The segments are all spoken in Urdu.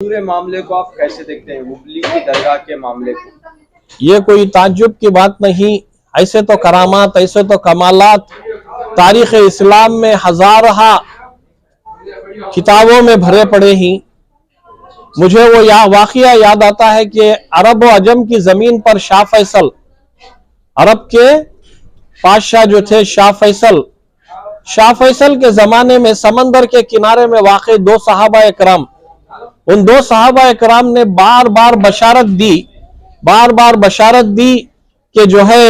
پورے معاملے کو آپ کیسے دیکھتے ہیں، حبلی کی درگاہ کے معاملے کو؟ یہ کوئی تعجب کی بات نہیں، ایسے تو کرامات، ایسے تو کمالات تاریخ اسلام میں ہزارہ کتابوں میں بھرے پڑے ہی۔ مجھے وہ واقعہ یاد آتا ہے کہ عرب و عجم کی زمین پر شاہ فیصل، عرب کے بادشاہ جو تھے شاہ فیصل کے زمانے میں سمندر کے کنارے میں واقع دو صحابہ اکرام، ان دو صحابہ اکرام نے بار بار بشارت دی کہ جو ہے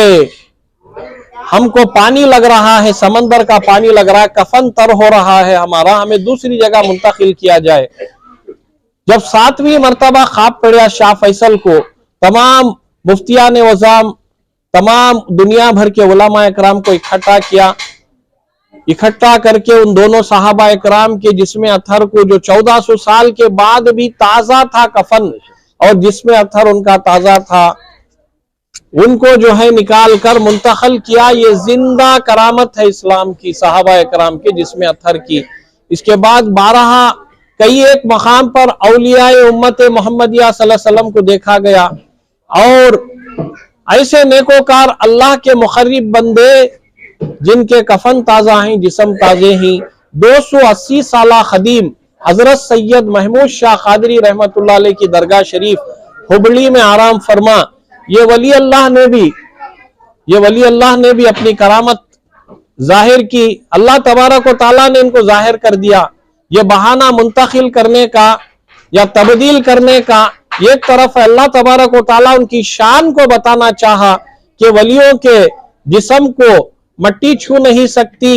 ہم کو پانی لگ رہا ہے، سمندر کا پانی لگ رہا ہے، کفن تر ہو رہا ہے ہمارا، ہمیں دوسری جگہ منتقل کیا جائے۔ جب 7ویں مرتبہ خواب پڑیا شاہ فیصل کو، تمام مفتیان وزام، تمام دنیا بھر کے علماء اکرام کو اکٹھا کر کے ان دونوں صحابہ اکرام کے جسم اطہر کو، جو 1400 سال کے بعد بھی تازہ تھا کفن اور جسم اطہر ان کا تازہ تھا، ان کو جو ہے نکال کر منتقل کیا۔ یہ زندہ کرامت ہے اسلام کی، صحابہ اکرام کے جسم اطہر کی۔ اس کے بعد کئی ایک مقام پر اولیاء امت محمدیہ صلی اللہ علیہ وسلم کو دیکھا گیا، اور ایسے نیکوکار اللہ کے مقرب بندے جن کے کفن تازہ ہیں، جسم تازے ہیں۔ 280 سالہ خدیم حضرت سید محمود شاہ قادری رحمت اللہ علیہ کی درگاہ شریف حبلی میں آرام فرما، یہ ولی اللہ نے بھی اپنی کرامت ظاہر کی۔ اللہ تبارک و تعالیٰ نے ان کو ظاہر کر دیا۔ یہ بہانہ منتقل کرنے کا یا تبدیل کرنے کا ایک طرف ہے، اللہ تبارک و تعالیٰ ان کی شان کو بتانا چاہا کہ ولیوں کے جسم کو مٹی چھو نہیں سکتی،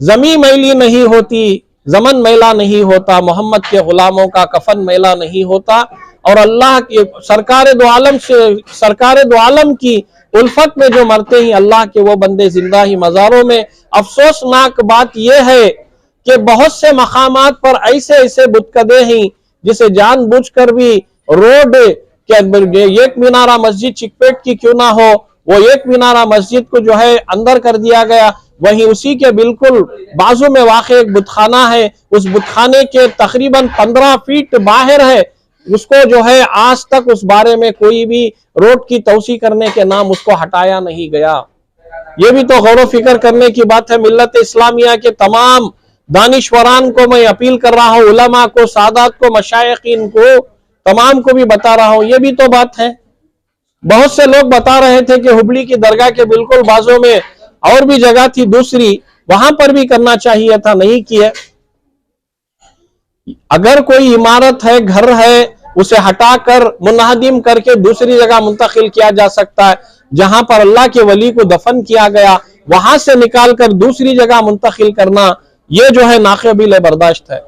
زمین میلی نہیں ہوتی، زمن میلا نہیں ہوتا، محمد کے غلاموں کا کفن میلا نہیں ہوتا، اور اللہ کے سرکار دو عالم کی الفت میں جو مرتے ہیں اللہ کے وہ بندے زندہ ہی مزاروں میں۔ افسوسناک بات یہ ہے کہ بہت سے مقامات پر ایسے بتکدے ہیں جسے جان بوجھ کر بھی روڈ ایک مینارہ مسجد چکپیٹ کی کیوں نہ ہو، وہ ایک مینارہ مسجد کو جو ہے اندر کر دیا گیا، وہیں اسی کے بالکل بازو میں واقع ایک بتخانہ ہے، اس بتخانے کے تقریباً 15 فیٹ باہر ہے، اس کو جو ہے آج تک اس بارے میں کوئی بھی روڈ کی توسیع کرنے کے نام اس کو ہٹایا نہیں گیا۔ یہ بھی تو غور و فکر کرنے کی بات ہے۔ ملت اسلامیہ کے تمام دانشوران کو میں اپیل کر رہا ہوں، علماء کو، سادات کو، مشائخین کو، تمام کو بھی بتا رہا ہوں، یہ بھی تو بات ہے۔ بہت سے لوگ بتا رہے تھے کہ حبلی کی درگاہ کے بالکل بازو میں اور بھی جگہ تھی دوسری، وہاں پر بھی کرنا چاہیے تھا، نہیں کیے۔ اگر کوئی عمارت ہے، گھر ہے، اسے ہٹا کر منہدم کر کے دوسری جگہ منتقل کیا جا سکتا ہے۔ جہاں پر اللہ کے ولی کو دفن کیا گیا وہاں سے نکال کر دوسری جگہ منتقل کرنا، یہ جو ہے ناقابل برداشت ہے۔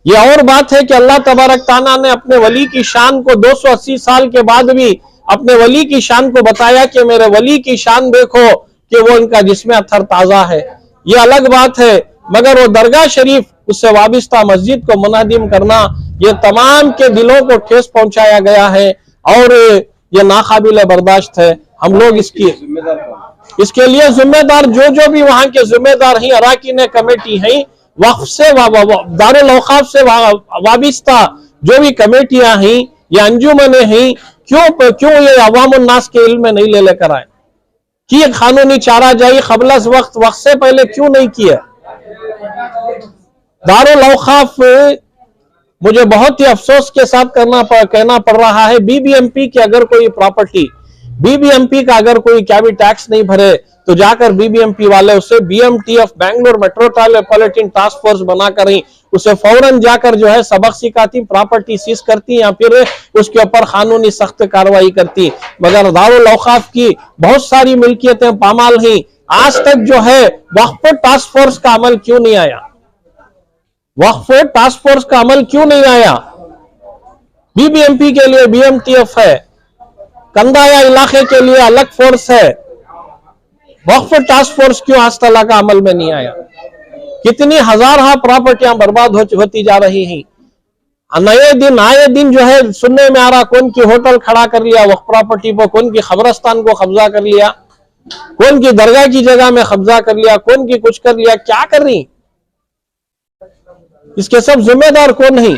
یہ اور بات ہے کہ اللہ تبارک تعالیٰ نے اپنے ولی کی شان کو 280 سال کے بعد بھی اپنے ولی کی شان کو بتایا کہ میرے ولی کی شان دیکھو کہ وہ ان کا جسم اطہر تازہ ہے۔ یہ الگ بات ہے، مگر وہ درگاہ شریف اس سے وابستہ مسجد کو منہدم کرنا، یہ تمام کے دلوں کو ٹھیس پہنچایا گیا ہے، اور یہ ناقابل برداشت ہے۔ ہم لوگ اس کے لیے ذمہ دار جو بھی وہاں کے ذمہ دار ہیں، اراکین کمیٹی ہیں، وقف سے دارالاوقاف سے وابستہ جو بھی کمیٹیاں ہیں یا انجمنیں ہیں، کیوں یہ عوام الناس کے علم میں نہیں لے کر آئے کہ یہ قانونی چارہ جائی قبل از وقت سے پہلے کیوں نہیں کیا؟ دارالاوقاف مجھے بہت ہی افسوس کے ساتھ کہنا پڑ رہا ہے، بی بی ایم پی کی اگر کوئی property, B B M P کا اگر کوئی کیبی ٹیکس نہیں بھرے تو جا کر بی بی ایم پی والے اسے B M T F Bangalore metropolitan task force بنا کر ہی اسے فوراً جا کر جو ہے سبق سکھاتی، پراپرٹی سیز کرتی یا پھر اس کے اوپر قانونی سخت کارروائی کرتی۔ مگر دارالاوقاف کی بہت ساری ملکیتیں پامال ہیں، آج تک جو ہے وقف ٹاسک فورس کا عمل کیوں نہیں آیا؟ وقف ٹاسک فورس کا عمل کیوں نہیں آیا؟ بی بی ایم پی کے لیے بی ایم ٹی ایف ہے، کندایا علاقے کے لیے الگ فورس ہے، وقف ٹاسک فورس کیوں آج تک کا عمل میں نہیں آیا؟ کتنی ہزارہ پراپرٹیاں برباد ہوتی جا رہی ہیں۔ آئے دن جو ہے سننے میں آ رہا، کون کی ہوٹل کھڑا کر لیا وقف پراپرٹی پر، کون کی قبرستان کو قبضہ کر لیا، کون کی درگاہ کی جگہ میں قبضہ کر لیا، کون کی کچھ کر لیا، کیا کر رہی؟ اس کے سب ذمہ دار کون ہیں؟